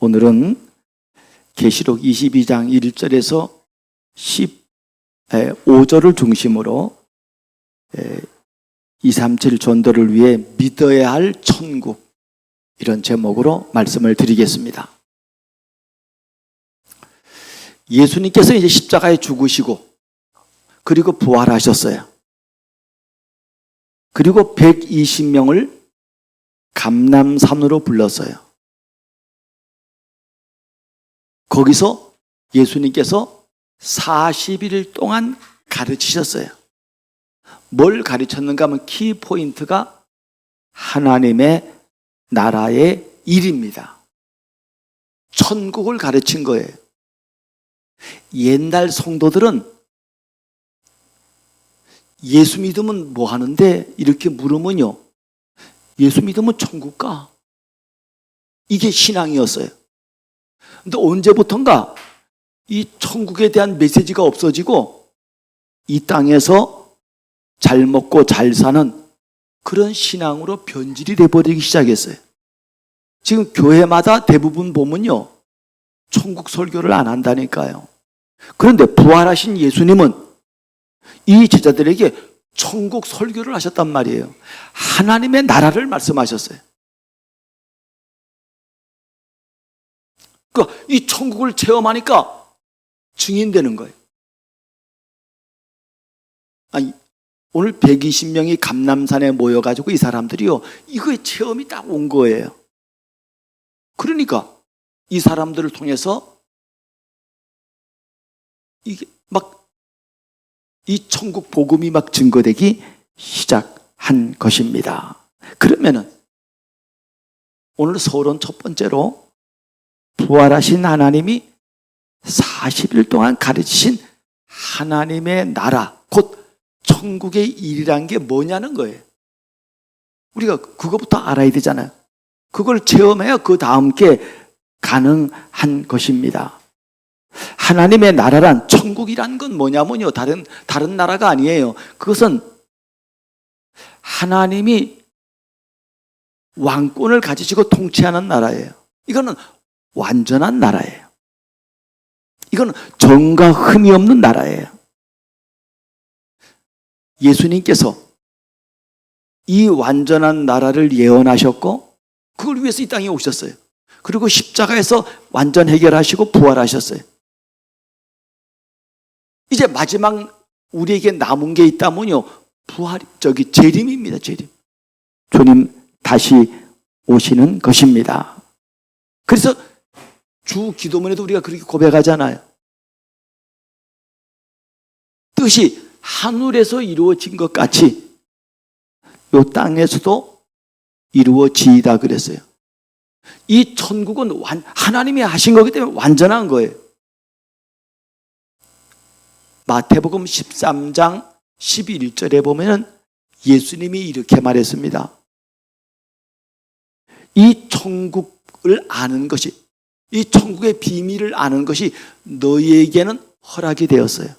오늘은 계시록 22장 1절에서 15절을 중심으로 237 전도를 위해 믿어야 할 천국, 이런 제목으로 말씀을 드리겠습니다. 예수님께서 이제 십자가에 죽으시고 그리고 부활하셨어요. 그리고 120명을 감람산으로 불렀어요. 거기서 예수님께서 40일 동안 가르치셨어요. 뭘 가르쳤는가 하면 키포인트가 하나님의 나라의 일입니다. 천국을 가르친 거예요. 옛날 성도들은 예수 믿으면 뭐 하는데? 이렇게 물으면요, 예수 믿으면 천국 가. 이게 신앙이었어요. 근데 언제부턴가 이 천국에 대한 메시지가 없어지고 이 땅에서 잘 먹고 잘 사는 그런 신앙으로 변질이 돼버리기 시작했어요. 지금 교회마다 대부분 보면요, 천국 설교를 안 한다니까요. 그런데 부활하신 예수님은 이 제자들에게 천국 설교를 하셨단 말이에요. 하나님의 나라를 말씀하셨어요. 그러니까 이 천국을 체험하니까 증인되는 거예요. 아니, 오늘 120명이 감람산에 모여가지고 이 사람들이요, 이거의 체험이 딱 온 거예요. 그러니까 이 사람들을 통해서 이게 막 이 천국 복음이 막 증거되기 시작한 것입니다. 그러면은 오늘 서론 첫 번째로 부활하신 하나님이 40일 동안 가르치신 하나님의 나라, 곧 천국의 일이란 게 뭐냐는 거예요. 우리가 그거부터 알아야 되잖아요. 그걸 체험해야 그 다음 게 가능한 것입니다. 하나님의 나라란, 천국이란 건 뭐냐면요, 다른 나라가 아니에요. 그것은 하나님이 왕권을 가지시고 통치하는 나라예요. 이거는 완전한 나라예요. 이거는 정과 흠이 없는 나라예요. 예수님께서 이 완전한 나라를 예언하셨고 그걸 위해서 이 땅에 오셨어요. 그리고 십자가에서 완전 해결하시고 부활하셨어요. 이제 마지막 우리에게 남은 게 있다면요, 재림입니다. 재림. 주님 다시 오시는 것입니다. 그래서 주 기도문에도 우리가 그렇게 고백하잖아요. 뜻이 하늘에서 이루어진 것 같이 이 땅에서도 이루어지이다 그랬어요. 이 천국은 하나님이 하신 거기 때문에 완전한 거예요. 마태복음 13장 11절에 보면 예수님이 이렇게 말했습니다. 이 천국을 아는 것이, 이 천국의 비밀을 아는 것이 너희에게는 허락이 되었어요.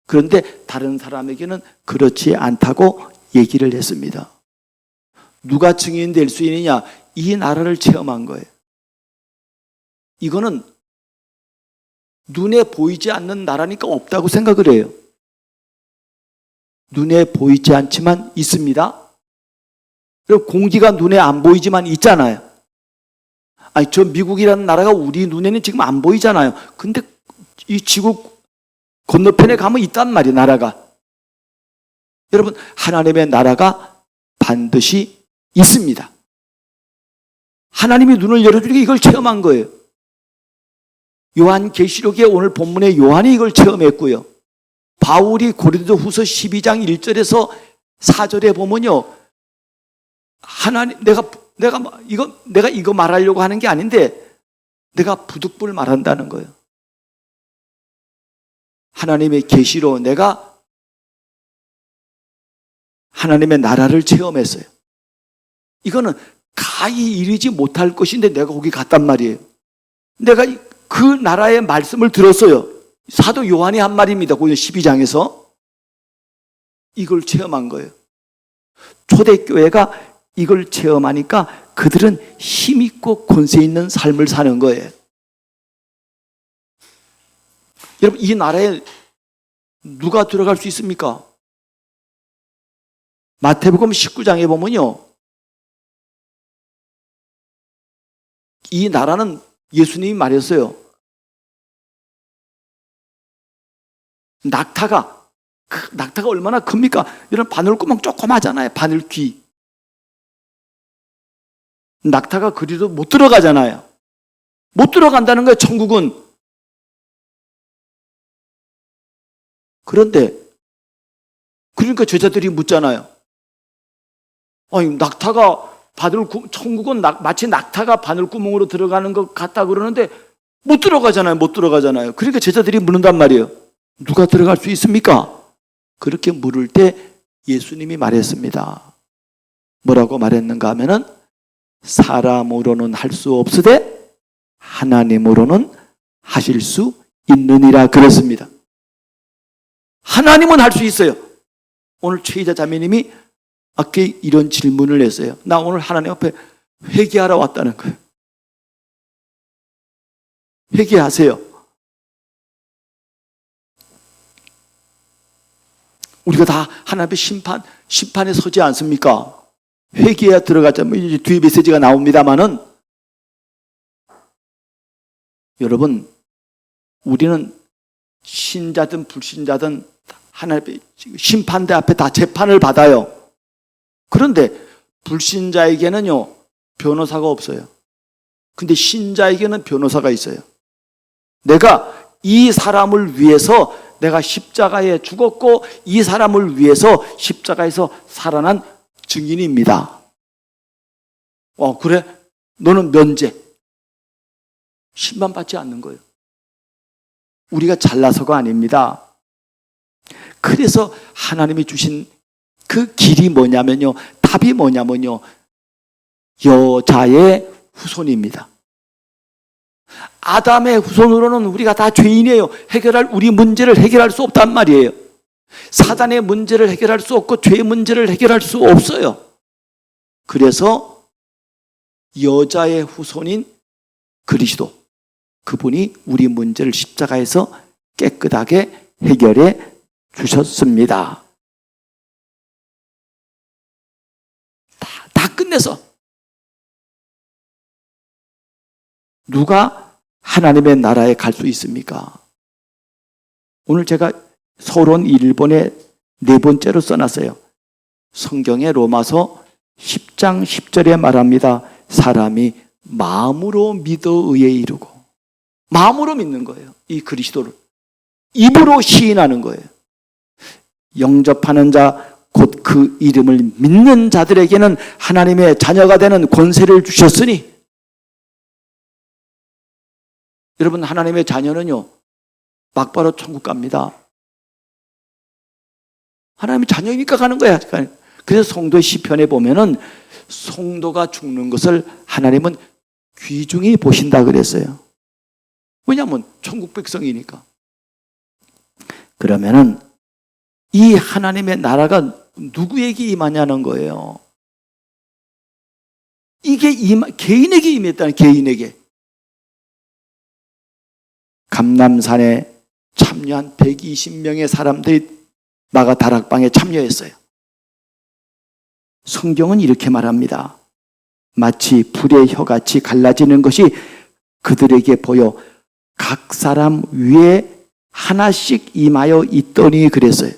그런데 다른 사람에게는 그렇지 않다고 얘기를 했습니다. 누가 증인될 수 있느냐? 이 나라를 체험한 거예요. 이거는 눈에 보이지 않는 나라니까 없다고 생각을 해요. 눈에 보이지 않지만 있습니다. 그리고 공기가 눈에 안 보이지만 있잖아요. 아니, 저 미국이라는 나라가 우리 눈에는 지금 안 보이잖아요. 근데 이 지구 건너편에 가면 있단 말이에요, 나라가. 여러분, 하나님의 나라가 반드시 있습니다. 하나님이 눈을 열어주니까 이걸 체험한 거예요. 요한계시록에 오늘 본문에 요한이 이걸 체험했고요. 바울이 고린도후서 12장 1절에서 4절에 보면요, 하나님, 내가 이거 말하려고 하는 게 아닌데 내가 부득불 말한다는 거예요. 하나님의 계시로 내가 하나님의 나라를 체험했어요. 이거는 가히 이르지 못할 것인데 내가 거기 갔단 말이에요. 내가 그 나라의 말씀을 들었어요. 사도 요한이 한 말입니다. 고린도 12장에서 이걸 체험한 거예요. 초대교회가 이걸 체험하니까 그들은 힘있고 권세 있는 삶을 사는 거예요. 여러분, 이 나라에 누가 들어갈 수 있습니까? 마태복음 19장에 보면요, 이 나라는 예수님이 말했어요. 낙타가 얼마나 큽니까? 이런 바늘구멍 조그마잖아요. 바늘귀. 낙타가 그리도 못 들어가잖아요. 못 들어간다는 거예요, 천국은. 그런데 그러니까 제자들이 묻잖아요. 아니, 천국은 마치 낙타가 바늘구멍으로 들어가는 것 같다 그러는데 못 들어가잖아요. 못 들어가잖아요. 그러니까 제자들이 묻는단 말이에요. 누가 들어갈 수 있습니까? 그렇게 물을 때 예수님이 말했습니다. 뭐라고 말했는가 하면은 사람으로는 할 수 없으되 하나님으로는 하실 수 있느니라 그랬습니다. 하나님은 할 수 있어요. 오늘 최희자 자매님이 아까 이런 질문을 했어요. 나 오늘 하나님 앞에 회개하러 왔다는 거예요. 회개하세요. 우리가 다 하나님 앞에 심판에 서지 않습니까? 회개해야 들어가자. 이제 뒤에 메시지가 나옵니다만은, 여러분, 우리는 신자든 불신자든 하나님 심판대 앞에 다 재판을 받아요. 그런데 불신자에게는요, 변호사가 없어요. 근데 신자에게는 변호사가 있어요. 내가 이 사람을 위해서 내가 십자가에 죽었고 이 사람을 위해서 십자가에서 살아난 증인입니다. 그래? 너는 면제. 심판받지 않는 거예요. 우리가 잘나서가 아닙니다. 그래서 하나님이 주신 그 길이 뭐냐면요, 답이 뭐냐면요, 여자의 후손입니다. 아담의 후손으로는 우리가 다 죄인이에요. 우리 문제를 해결할 수 없단 말이에요. 사단의 문제를 해결할 수 없고 죄의 문제를 해결할 수 없어요. 그래서 여자의 후손인 그리스도, 그분이 우리 문제를 십자가에서 깨끗하게 해결해 주셨습니다. 다 끝내서 누가 하나님의 나라에 갈 수 있습니까? 오늘 제가 서론 1번에 4번째로 써놨어요. 성경의 로마서 10장 10절에 말합니다. 사람이 마음으로 믿어 의에 이르고, 마음으로 믿는 거예요. 이 그리스도를 입으로 시인하는 거예요. 영접하는 자, 곧 그 이름을 믿는 자들에게는 하나님의 자녀가 되는 권세를 주셨으니, 여러분, 하나님의 자녀는요, 막바로 천국 갑니다. 하나님의 자녀이니까 가는 거야. 그래서 성도의 시편에 보면은 성도가 죽는 것을 하나님은 귀중히 보신다 그랬어요. 왜냐하면 천국 백성이니까. 그러면은 이 하나님의 나라가 누구에게 임하냐는 거예요. 이게 개인에게 임했다는, 개인에게. 감람산에 참여한 120명의 사람들이 마가 다락방에 참여했어요. 성경은 이렇게 말합니다. 마치 불의 혀같이 갈라지는 것이 그들에게 보여 각 사람 위에 하나씩 임하여 있더니 그랬어요.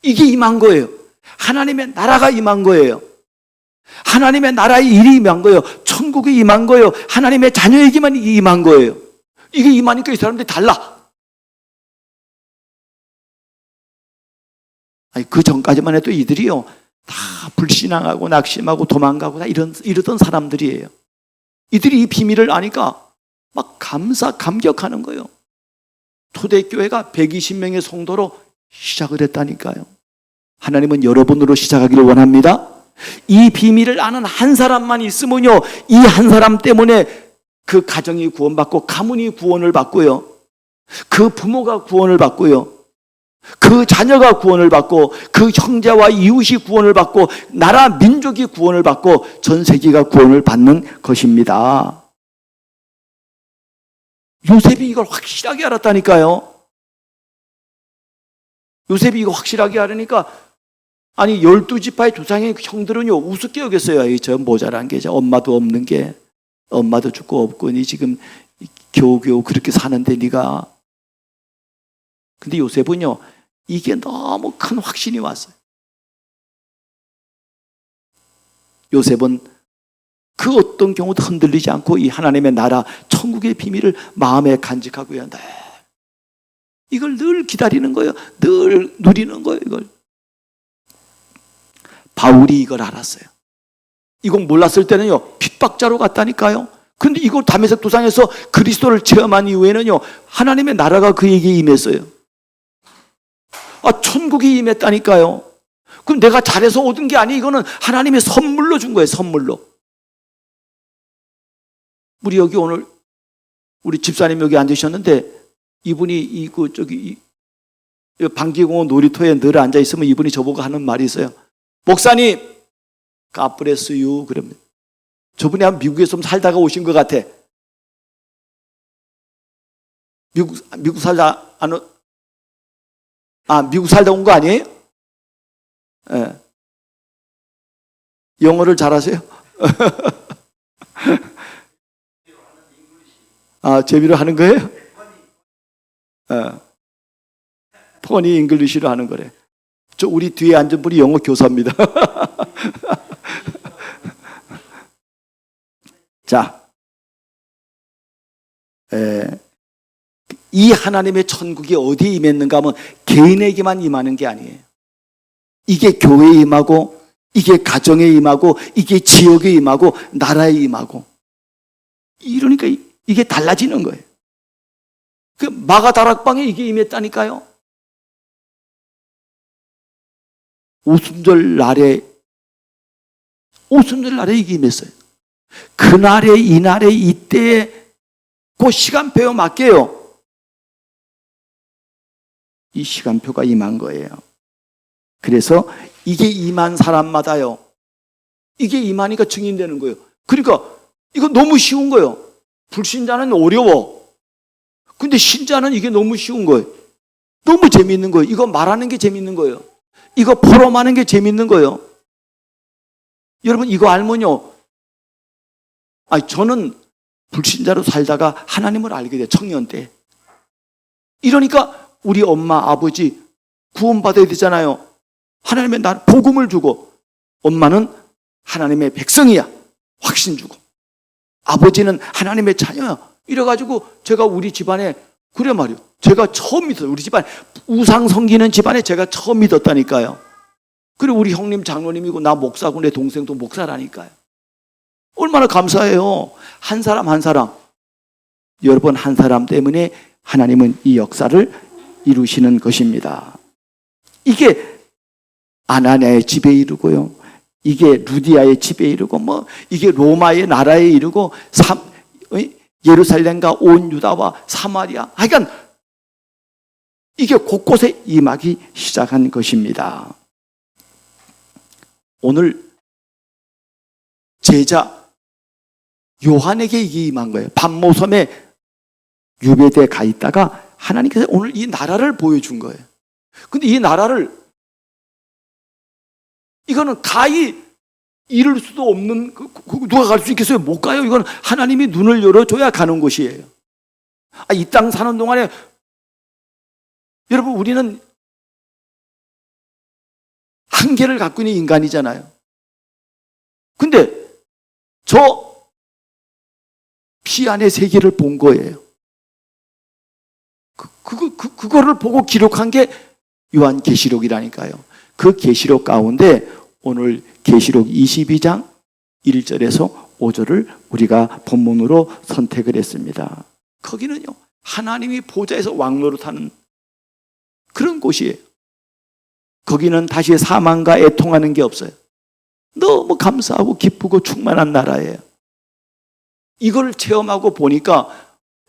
이게 임한 거예요. 하나님의 나라가 임한 거예요. 하나님의 나라의 일이 임한 거예요. 천국이 임한 거예요. 하나님의 자녀에게만 임한 거예요. 이게 임하니까 이 사람들이 달라. 아니, 그 전까지만 해도 이들이요, 다 불신앙하고 낙심하고 도망가고 다 이러던 사람들이에요. 이들이 이 비밀을 아니까 막 감격하는 거예요. 초대교회가 120명의 성도로 시작을 했다니까요. 하나님은 여러분으로 시작하기를 원합니다. 이 비밀을 아는 한 사람만 있으면요, 이 한 사람 때문에 그 가정이 구원받고 가문이 구원을 받고요, 그 부모가 구원을 받고요, 그 자녀가 구원을 받고 그 형제와 이웃이 구원을 받고 나라 민족이 구원을 받고 전 세계가 구원을 받는 것입니다. 요셉이 이걸 확실하게 알았다니까요. 요셉이 이거 확실하게 알으니까 아니 12지파의 조상의 형들은요 우습게 여겼어요. 저 모자란 게 엄마도 없는 게 엄마도 죽고 없고 니 지금 겨우겨우 그렇게 사는데 네가. 근데 요셉은요 이게 너무 큰 확신이 왔어요. 요셉은 그 어떤 경우도 흔들리지 않고 이 하나님의 나라 천국의 비밀을 마음에 간직하고요. 네. 이걸 늘 기다리는 거예요. 늘 누리는 거예요. 이걸. 바울이 이걸 알았어요. 이건 몰랐을 때는요 핍박자로 갔다니까요. 근데 이걸 다메섹 도상에서 그리스도를 체험한 이후에는요 하나님의 나라가 그에게 임했어요. 천국이 임했다니까요. 그럼 내가 잘해서 얻은 게 아니, 이거는 하나님의 선물로 준 거예요. 선물로. 우리 여기 오늘 우리 집사님 여기 앉으셨는데 이분이 방기공원 놀이터에 늘 앉아 있으면 이분이 저보고 하는 말이 있어요. 목사님, God bless you. 그러면 저분이 한 미국에서 좀 살다가 오신 것 같아. 미국 살다 미국 살다 온 거 아니에요? 예. 영어를 잘하세요? 재미로 하는 거예요? 퍼니 잉글리시로 하는 거래. 우리 뒤에 앉은 분이 영어 교사입니다. 자, 이 하나님의 천국이 어디에 임했는가 하면 개인에게만 임하는 게 아니에요. 이게 교회에 임하고, 이게 가정에 임하고, 이게 지역에 임하고, 나라에 임하고. 이러니까 이게 달라지는 거예요. 그 마가다락방에 이게 임했다니까요. 오순절 날에 이게 임했어요. 그날에, 이날에, 이때에 그 시간표에 맞게요. 이 시간표가 임한 거예요. 그래서 이게 임한 사람마다요. 이게 임하니까 증인되는 거예요. 그러니까 이거 너무 쉬운 거예요. 불신자는 어려워. 근데 신자는 이게 너무 쉬운 거예요. 너무 재밌는 거예요. 이거 말하는 게 재밌는 거예요. 이거 포럼하는 게 재밌는 거예요. 여러분 이거 알면요. 저는 불신자로 살다가 하나님을 알게 돼요. 청년 때. 이러니까 우리 엄마, 아버지 구원받아야 되잖아요. 하나님의 날 복음을 주고 엄마는 하나님의 백성이야. 확신 주고. 아버지는 하나님의 자녀야. 이래가지고 제가 우리 집안에 그래 말이요. 제가 처음 믿었어요. 우리 집안 우상 섬기는 집안에 제가 처음 믿었다니까요. 그리고 우리 형님 장로님이고 나 목사고 내 동생도 목사라니까요. 얼마나 감사해요. 한 사람 한 사람. 여러분 한 사람 때문에 하나님은 이 역사를 이루시는 것입니다. 이게 아나니아의 집에 이르고요. 이게 루디아의 집에 이르고 이게 로마의 나라에 이르고 예루살렘과 온 유다와 사마리아. 그러니까 이게 곳곳에 임하기 시작한 것입니다. 오늘 제자 요한에게 이게 임한 거예요. 반모섬에 유배대에 가 있다가 하나님께서 오늘 이 나라를 보여준 거예요. 근데 이 나라를 이거는 가히 이룰 수도 없는, 누가 갈 수 있겠어요? 못 가요. 이건 하나님이 눈을 열어줘야 가는 곳이에요. 이 땅 사는 동안에 여러분 우리는 한계를 갖고 있는 인간이잖아요. 근데 저 피 안의 세계를 본 거예요. 그거를 보고 기록한 게 요한계시록이라니까요. 그 계시록 가운데 오늘 계시록 22장 1절에서 5절을 우리가 본문으로 선택을 했습니다. 거기는요 하나님이 보좌에서 왕노릇하는 그런 곳이에요. 거기는 다시 사망과 애통하는 게 없어요. 너무 감사하고 기쁘고 충만한 나라예요. 이걸 체험하고 보니까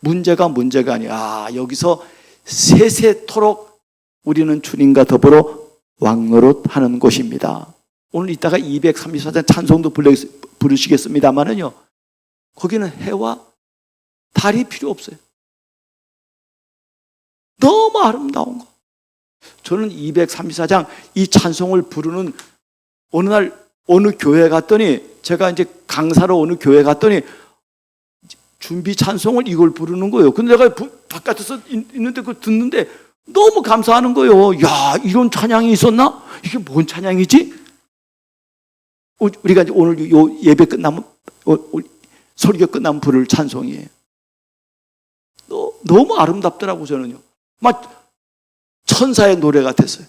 문제가 아니야. 여기서 세세토록 우리는 주님과 더불어 왕노릇하는 곳입니다. 오늘 이따가 234장 찬송도 부르시겠습니다만은요, 거기는 해와 달이 필요 없어요. 너무 아름다운 거. 저는 234장 이 찬송을 부르는 어느 날 어느 교회 갔더니, 제가 이제 강사로 어느 교회 갔더니 준비 찬송을 이걸 부르는 거예요. 근데 내가 바깥에서 있는데 그걸 듣는데 너무 감사하는 거예요. 야, 이런 찬양이 있었나? 이게 뭔 찬양이지? 우리가 오늘 요 예배 끝나면, 설교 끝나면 부를 찬송이에요. 너무 아름답더라고, 저는요. 막 천사의 노래 같았어요.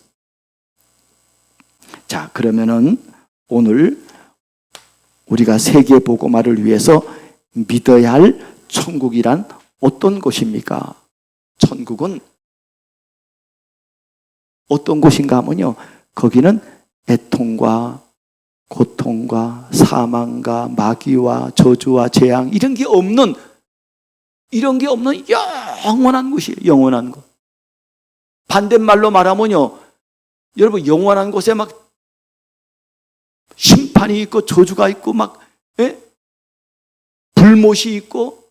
자, 그러면은 오늘 우리가 세계 복음화를 위해서 믿어야 할 천국이란 어떤 곳입니까? 천국은 어떤 곳인가 하면요, 거기는 애통과 고통과 사망과 마귀와 저주와 재앙 이런 게 없는 영원한 곳이에요. 영원한 곳. 반대말로 말하면요, 여러분, 영원한 곳에 막 심판이 있고 저주가 있고 막 불못이 있고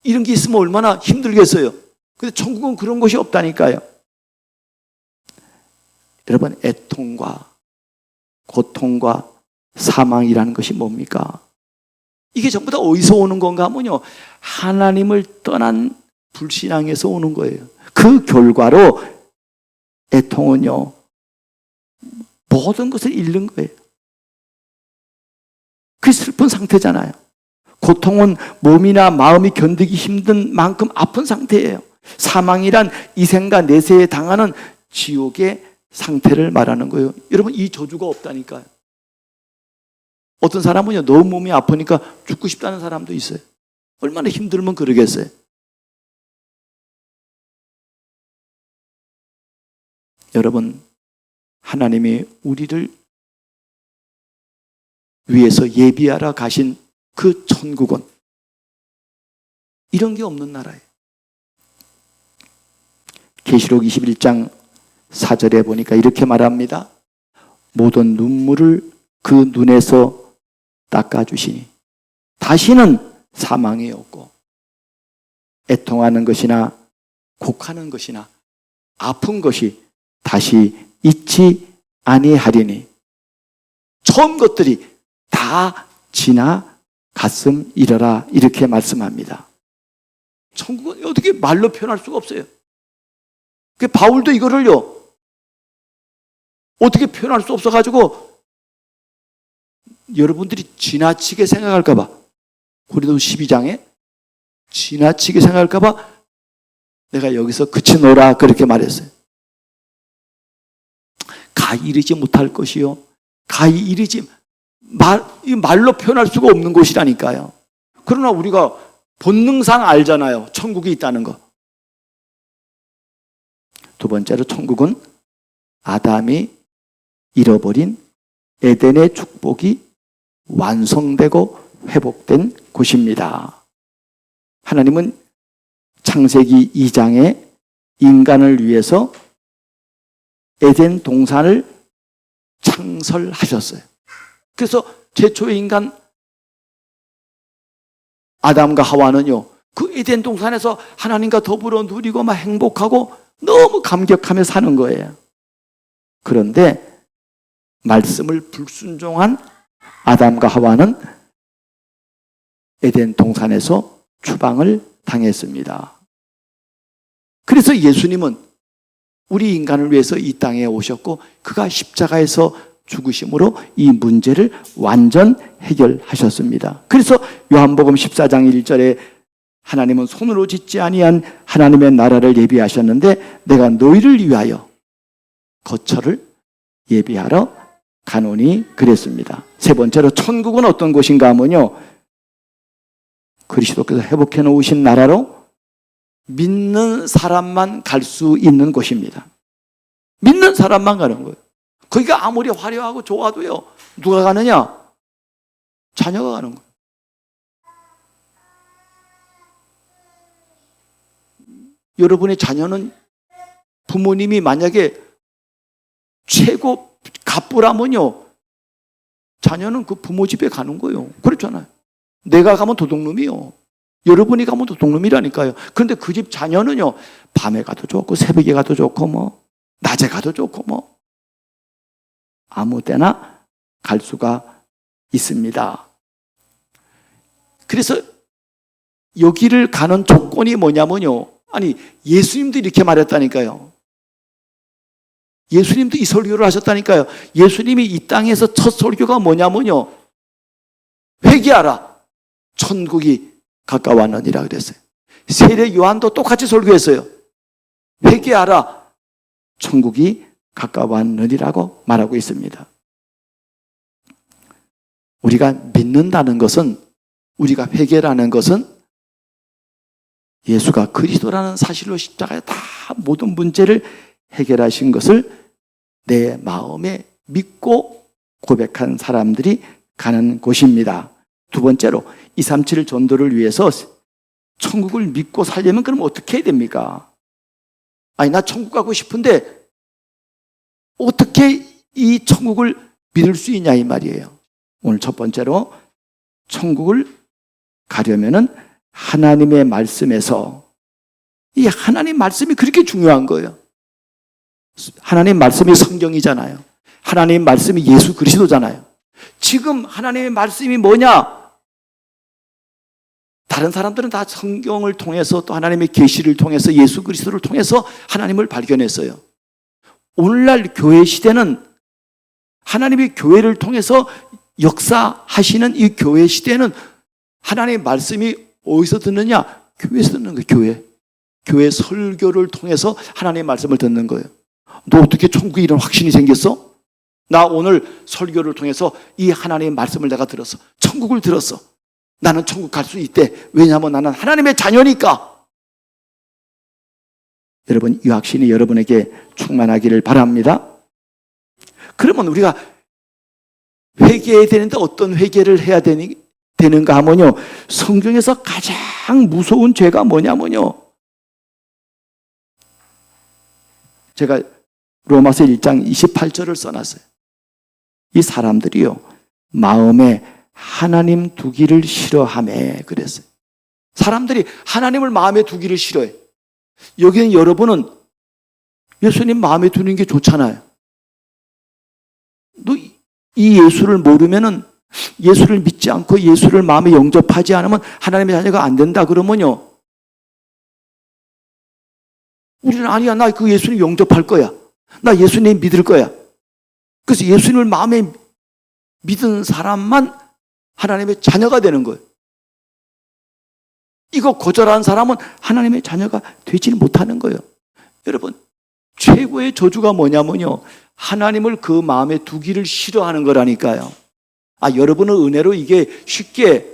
이런 게 있으면 얼마나 힘들겠어요. 근데 천국은 그런 곳이 없다니까요. 여러분, 애통과 고통과 사망이라는 것이 뭡니까? 이게 전부 다 어디서 오는 건가 하면요, 하나님을 떠난 불신앙에서 오는 거예요. 그 결과로 애통은요, 모든 것을 잃는 거예요. 그게 슬픈 상태잖아요. 고통은 몸이나 마음이 견디기 힘든 만큼 아픈 상태예요. 사망이란 이생과 내세에 당하는 지옥의 상태를 말하는 거예요. 여러분, 이 저주가 없다니까요. 어떤 사람은요, 너무 몸이 아프니까 죽고 싶다는 사람도 있어요. 얼마나 힘들면 그러겠어요. 여러분, 하나님이 우리를 위해서 예비하러 가신 그 천국은 이런 게 없는 나라예요. 계시록 21장 4절에 보니까 이렇게 말합니다. 모든 눈물을 그 눈에서 닦아주시니 다시는 사망이 없고 애통하는 것이나 곡하는 것이나 아픈 것이 다시 있지 아니하리니 처음 것들이 다 지나갔음이러라, 이렇게 말씀합니다. 천국은 어떻게 말로 표현할 수가 없어요. 그 바울도 이거를요, 어떻게 표현할 수 없어가지고 여러분들이 지나치게 생각할까봐, 고린도서 12장에 지나치게 생각할까봐 내가 여기서 그치노라 그렇게 말했어요. 가히 이르지 못할 것이요, 가히 이르지 말로 표현할 수가 없는 곳이라니까요. 그러나 우리가 본능상 알잖아요, 천국이 있다는 거. 두 번째로, 천국은 아담이 잃어버린 에덴의 축복이 완성되고 회복된 곳입니다. 하나님은 창세기 2장에 인간을 위해서 에덴 동산을 창설하셨어요. 그래서 최초의 인간 아담과 하와는요, 그 에덴 동산에서 하나님과 더불어 누리고 막 행복하고 너무 감격하며 사는 거예요. 그런데 말씀을 불순종한 아담과 하와는 에덴 동산에서 추방을 당했습니다. 그래서 예수님은 우리 인간을 위해서 이 땅에 오셨고 그가 십자가에서 죽으심으로 이 문제를 완전 해결하셨습니다. 그래서 요한복음 14장 1절에 하나님은 손으로 짓지 아니한 하나님의 나라를 예비하셨는데 내가 너희를 위하여 거처를 예비하러 가노니 그랬습니다. 세 번째로, 천국은 어떤 곳인가 하면요, 그리스도께서 회복해 놓으신 나라로 믿는 사람만 갈 수 있는 곳입니다. 믿는 사람만 가는 거예요. 거기가 아무리 화려하고 좋아도요, 누가 가느냐? 자녀가 가는 거예요. 여러분의 자녀는 부모님이 만약에 최고 갑부라면요, 자녀는 그 부모 집에 가는 거예요. 그렇잖아요. 내가 가면 도둑놈이요. 여러분이 가면 도둑놈이라니까요. 그런데 그 집 자녀는요, 밤에 가도 좋고 새벽에 가도 좋고 뭐 낮에 가도 좋고 뭐 아무 때나 갈 수가 있습니다. 그래서 여기를 가는 조건이 뭐냐면요, 아니 예수님도 이렇게 말했다니까요. 예수님도 이 설교를 하셨다니까요. 예수님이 이 땅에서 첫 설교가 뭐냐면요, 회개하라, 천국이 가까웠느니라 그랬어요. 세례 요한도 똑같이 설교했어요. 회개하라, 천국이 가까웠느니라고 말하고 있습니다. 우리가 믿는다는 것은, 우리가 회개라는 것은 예수가 그리스도라는 사실로 십자가에 다 모든 문제를 해결하신 것을 내 마음에 믿고 고백한 사람들이 가는 곳입니다. 두 번째로 237 전도를 위해서 천국을 믿고 살려면 그럼 어떻게 해야 됩니까? 아니 나 천국 가고 싶은데 어떻게 이 천국을 믿을 수 있냐 이 말이에요. 오늘 첫 번째로 천국을 가려면은 하나님의 말씀에서, 이 하나님 말씀이 그렇게 중요한 거예요. 하나님 말씀이 성경이잖아요. 하나님 말씀이 예수 그리스도잖아요. 지금 하나님의 말씀이 뭐냐? 다른 사람들은 다 성경을 통해서 또 하나님의 계시를 통해서 예수 그리스도를 통해서 하나님을 발견했어요. 오늘날 교회 시대는 하나님의 교회를 통해서 역사하시는 이 교회 시대는 하나님의 말씀이 어디서 듣느냐? 교회에서 듣는 거예요. 교회 설교를 통해서 하나님의 말씀을 듣는 거예요. 너 어떻게 천국에 이런 확신이 생겼어? 나 오늘 설교를 통해서 이 하나님의 말씀을 내가 들었어. 천국을 들었어. 나는 천국 갈 수 있대. 왜냐하면 나는 하나님의 자녀니까. 여러분, 이 확신이 여러분에게 충만하기를 바랍니다. 그러면 우리가 회개해야 되는데 어떤 회개를 해야 되는가 하면요, 성경에서 가장 무서운 죄가 뭐냐면요, 제가 로마서 1장 28절을 써놨어요. 이 사람들이요, 마음에 하나님 두기를 싫어하며 그랬어요. 사람들이 하나님을 마음에 두기를 싫어해. 여기는 여러분은 예수님 마음에 두는 게 좋잖아요. 너 이 예수를 모르면은, 예수를 믿지 않고 예수를 마음에 영접하지 않으면 하나님의 자녀가 안 된다 그러면요, 우리는 아니야, 나 그 예수님 영접할 거야. 나 예수님 믿을 거야. 그래서 예수님을 마음에 믿은 사람만 하나님의 자녀가 되는 거예요. 이거 거절하는 사람은 하나님의 자녀가 되지는 못하는 거예요. 여러분, 최고의 저주가 뭐냐면요, 하나님을 그 마음에 두기를 싫어하는 거라니까요. 여러분은 은혜로 이게 쉽게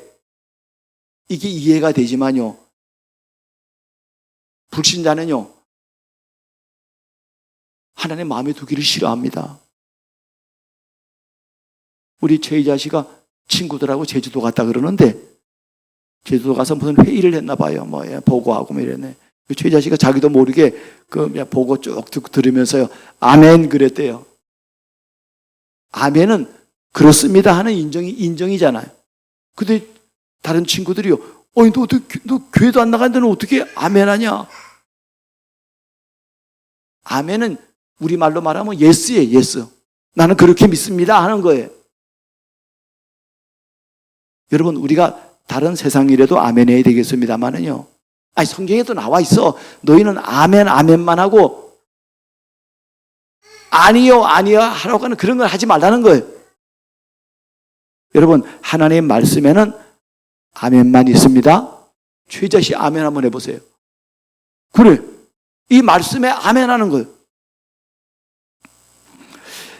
이게 이해가 되지만요, 불신자는요, 하나님 마음에 두기를 싫어합니다. 우리 최희자 씨가 친구들하고 제주도 갔다 그러는데, 제주도 가서 무슨 회의를 했나 봐요. 보고하고 뭐 이랬네. 최희자 씨가 자기도 모르게 그 보고 쭉 듣고 들으면서요, 아멘 그랬대요. 아멘은 그렇습니다 하는 인정이잖아요. 근데 다른 친구들이요, 너 교회도 안 나가는데 너 어떻게 아멘 하냐? 아멘은 우리말로 말하면 예스예요, 예스. 나는 그렇게 믿습니다 하는 거예요. 여러분, 우리가 다른 세상 일에도 아멘 해야 되겠습니다만은요, 성경에도 나와 있어. 너희는 아멘, 아멘만 하고 아니요, 아니요 하라고 하는 그런 걸 하지 말라는 거예요. 여러분, 하나님의 말씀에는 아멘만 있습니다. 최자 씨 아멘 한번 해보세요. 그래, 이 말씀에 아멘 하는 거예요.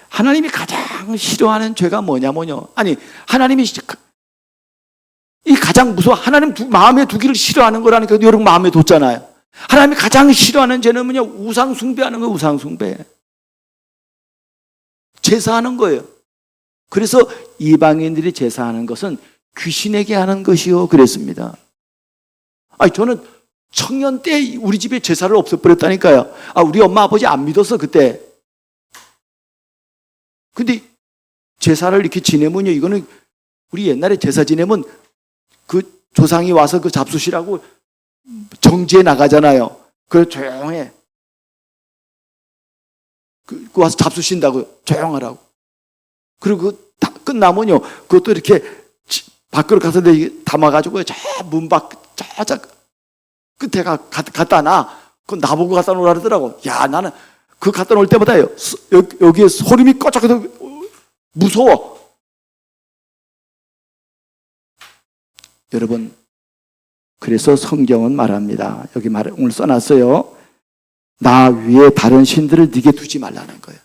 하나님이 가장 싫어하는 죄가 뭐냐면요, 하나님이 이 가장 무서워, 하나님 마음에 두기를 싫어하는 거라니까. 여러분 마음에 뒀잖아요. 하나님이 가장 싫어하는 죄는 뭐냐? 우상 숭배하는 거예요. 우상 숭배. 제사하는 거예요. 그래서 이방인들이 제사하는 것은 귀신에게 하는 것이요 그랬습니다. 저는 청년 때 우리 집에 제사를 없애버렸다니까요. 우리 엄마 아버지 안 믿었어 그때. 근데 제사를 이렇게 지내면요, 이거는 우리 옛날에 제사 지내면 그 조상이 와서 그 잡수시라고 정지에 나가잖아요. 그래 조용해. 그 와서 잡수신다고 조용하라고. 그리고 그 다 끝나면요, 그것도 이렇게 밖으로 가서 담아가지고 저 문 밖 저 끝에 갖다 놔. 그건 나보고 갖다 놓으라 그러더라고. 야, 나는 그 갖다 놓을 때마다요, 여기에 소름이 꺼적꺼적 무서워. 여러분, 그래서 성경은 말합니다. 여기 오늘 써놨어요. 나 위에 다른 신들을 네게 두지 말라는 거예요.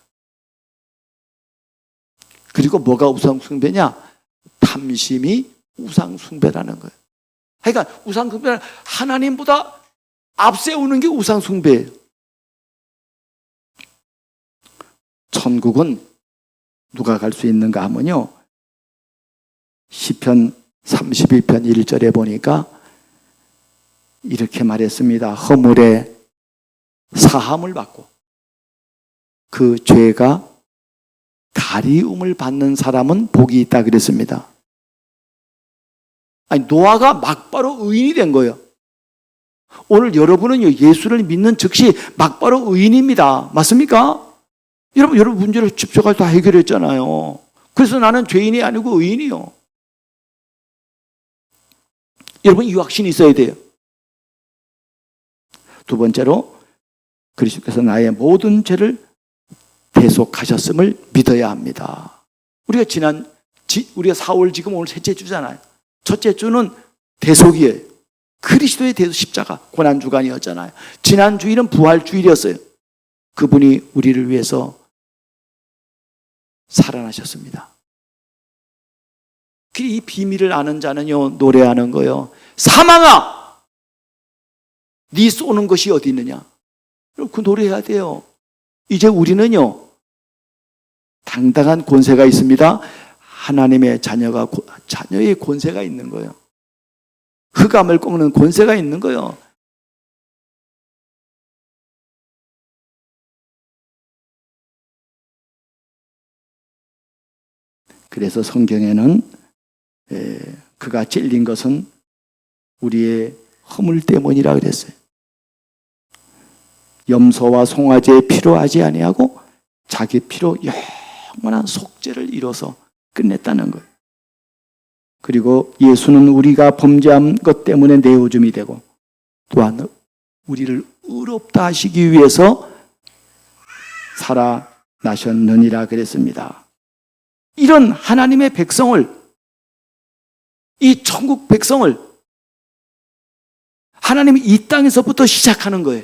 그리고 뭐가 우상숭배냐? 탐심이 우상숭배라는 거예요. 그러니까 우상숭배는 하나님보다 앞세우는 게 우상숭배예요. 천국은 누가 갈 수 있는가 하면요, 시편 32편 1절에 보니까 이렇게 말했습니다. 허물에 사함을 받고 그 죄가 가리움을 받는 사람은 복이 있다 그랬습니다. 아니, 노아가 막바로 의인이 된 거예요. 오늘 여러분은요, 예수를 믿는 즉시 막바로 의인입니다. 맞습니까? 여러분 문제를 집중해서 다 해결했잖아요. 그래서 나는 죄인이 아니고 의인이요. 여러분, 이 확신이 있어야 돼요. 두 번째로, 그리스도께서 나의 모든 죄를 대속하셨음을 믿어야 합니다. 우리가 우리가 4월 지금 오늘 셋째 주잖아요. 첫째 주는 대속이에요. 그리스도의 대속, 십자가 고난주간이었잖아요. 지난 주일은 부활주일이었어요. 그분이 우리를 위해서 살아나셨습니다. 이 비밀을 아는 자는요, 노래하는 거예요. 사망아, 네 쏘는 것이 어디 있느냐. 그 노래해야 돼요. 이제 우리는요, 당당한 권세가 있습니다. 하나님의 자녀의 권세가 있는 거예요. 흑암을 꺾는 권세가 있는 거예요. 그래서 성경에는 그가 찔린 것은 우리의 허물 때문이라 그랬어요. 염소와 송아지의 피로 하지 아니하고 자기 피로 영원한 속죄를 이뤄서 끝냈다는 거예요. 그리고 예수는 우리가 범죄한 것 때문에 내오줌이 되고 또한 우리를 의롭다 하시기 위해서 살아나셨느니라 그랬습니다. 이런 하나님의 백성을, 이 천국 백성을 하나님이 이 땅에서부터 시작하는 거예요.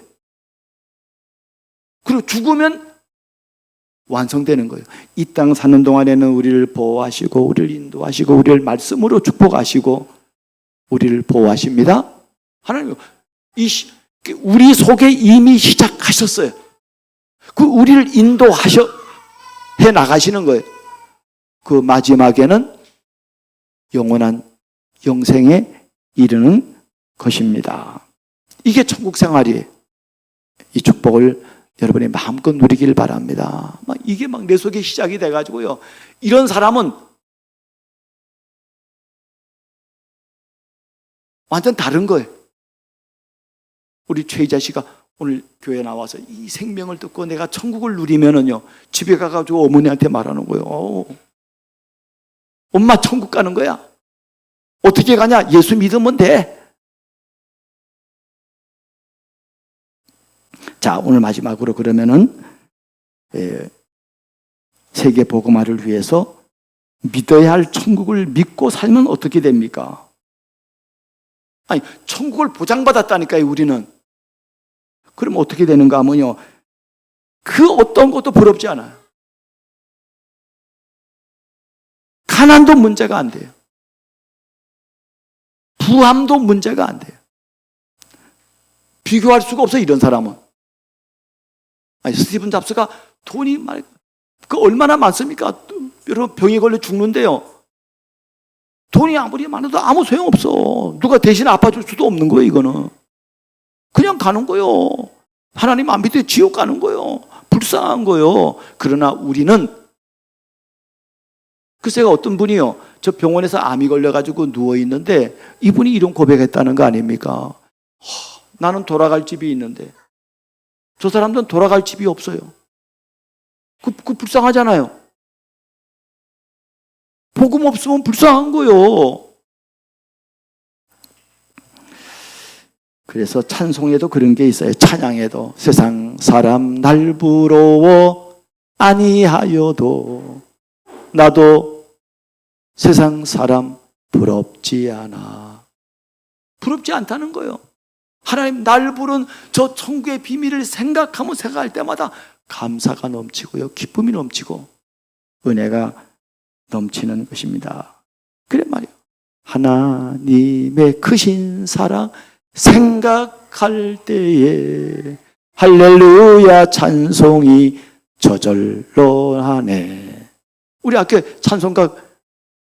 그리고 죽으면 완성되는 거예요. 이 땅 사는 동안에는 우리를 보호하시고 우리를 인도하시고 우리를 말씀으로 축복하시고 우리를 보호하십니다. 하나님 우리 속에 이미 시작하셨어요. 그 우리를 해 나가시는 거예요. 그 마지막에는 영원한 영생에 이르는 것입니다. 이게 천국 생활이에요. 이 축복을 여러분이 마음껏 누리길 바랍니다. 이게 내 속에 시작이 돼가지고요, 이런 사람은 완전 다른 거예요. 우리 최희자 씨가 오늘 교회 나와서 이 생명을 듣고 내가 천국을 누리면은요, 집에 가가지고 어머니한테 말하는 거예요. 엄마 천국 가는 거야. 어떻게 가냐? 예수 믿으면 돼. 자, 오늘 마지막으로 그러면은 세계 복음화를 위해서 믿어야 할 천국을 믿고 살면 어떻게 됩니까? 아니, 천국을 보장받았다니까요, 우리는. 그럼 어떻게 되는가 하면요, 그 어떤 것도 부럽지 않아요. 가난도 문제가 안 돼요. 부함도 문제가 안 돼요. 비교할 수가 없어요, 이런 사람은. 아니, 스티븐 잡스가 돈이 얼마나 많습니까? 여러분, 병에 걸려 죽는데요, 돈이 아무리 많아도 아무 소용없어. 누가 대신 아파줄 수도 없는 거예요, 이거는. 그냥 가는 거요. 하나님 안 믿고 지옥 가는 거요. 불쌍한 거요. 그러나 우리는, 글쎄가 어떤 분이요, 저 병원에서 암이 걸려가지고 누워있는데 이분이 이런 고백했다는 거 아닙니까? 나는 돌아갈 집이 있는데 저 사람들은 돌아갈 집이 없어요. 그 불쌍하잖아요. 복음 없으면 불쌍한 거요. 그래서 찬송에도 그런 게 있어요. 찬양에도 세상 사람 날 부러워 아니하여도 나도 세상 사람 부럽지 않아. 부럽지 않다는 거예요. 하나님 날 부른 저 천국의 비밀을 생각하면 생각할 때마다 감사가 넘치고요, 기쁨이 넘치고 은혜가 넘치는 것입니다. 그래 말이에요. 하나님의 크신 사랑 생각할 때에 할렐루야 찬송이 저절로 하네. 우리 아까 찬송가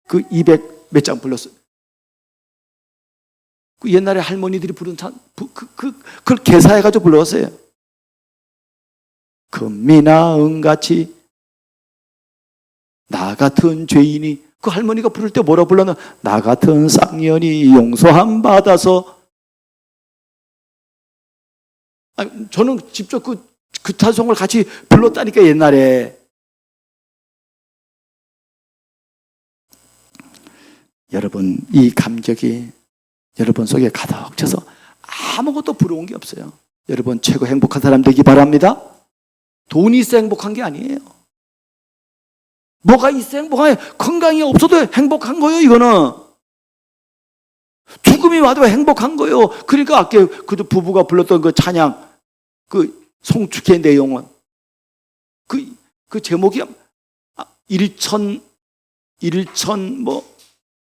그 200 몇 장 불렀어요. 그 옛날에 할머니들이 부른 그걸 개사해가지고 불렀어요. 금이나 은같이 나 같은 죄인이, 그 할머니가 부를 때 뭐라 불렀나? 나 같은 쌍년이 용서함 받아서. 아니, 저는 직접 그 찬송을 같이 불렀다니까 옛날에. 여러분 이 감격이 여러분 속에 가득 차서 아무것도 부러운 게 없어요. 여러분 최고 행복한 사람 되기 바랍니다. 돈이 있어 행복한 게 아니에요. 뭐가 있어 행복한 게, 건강이 없어도 행복한 거예요. 이거는 죽음이 와도 행복한 거예요. 그러니까 아까 그 부부가 불렀던 그 찬양, 그 송축의 내용은 그 제목이 뭐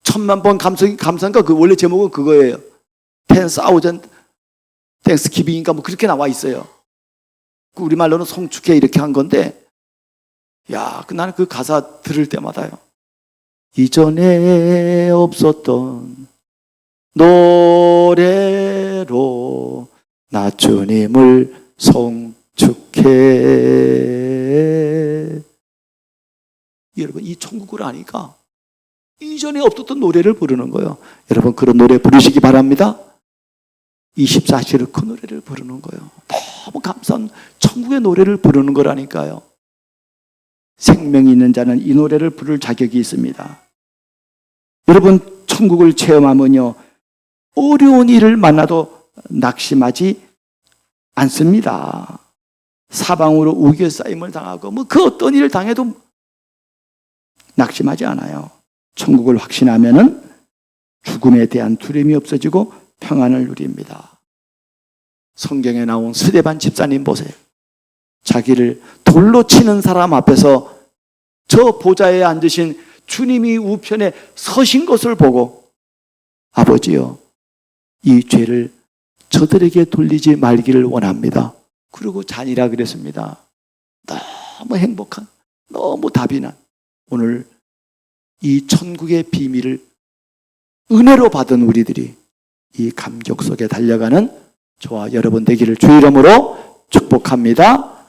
1000만 번 감사인가, 그 원래 제목은 그거예요. 10,000 땡스기빙인가 뭐 그렇게 나와 있어요. 그 우리말로는 송축해 이렇게 한 건데, 야, 나는 그 가사 들을 때마다요, 이전에 없었던 노래로 나 주님을 송축해. 여러분 이 천국을 아니까 이전에 없었던 노래를 부르는 거예요. 여러분 그런 노래 부르시기 바랍니다. 24시를 그 노래를 부르는 거예요. 너무 감사한 천국의 노래를 부르는 거라니까요. 생명이 있는 자는 이 노래를 부를 자격이 있습니다. 여러분 천국을 체험하면요, 어려운 일을 만나도 낙심하지 않습니다. 사방으로 우겨싸임을 당하고 뭐 그 어떤 일을 당해도 낙심하지 않아요. 천국을 확신하면은 죽음에 대한 두려움이 없어지고 평안을 누립니다. 성경에 나온 스데반 집사님 보세요. 자기를 돌로 치는 사람 앞에서 저 보좌에 앉으신 주님이 우편에 서신 것을 보고, 아버지요, 이 죄를 저들에게 돌리지 말기를 원합니다. 그리고 잔이라 그랬습니다. 너무 행복한, 너무 답이 난 오늘 이 천국의 비밀을 은혜로 받은 우리들이 이 감격 속에 달려가는 저와 여러분 되기를 주 이름으로 축복합니다.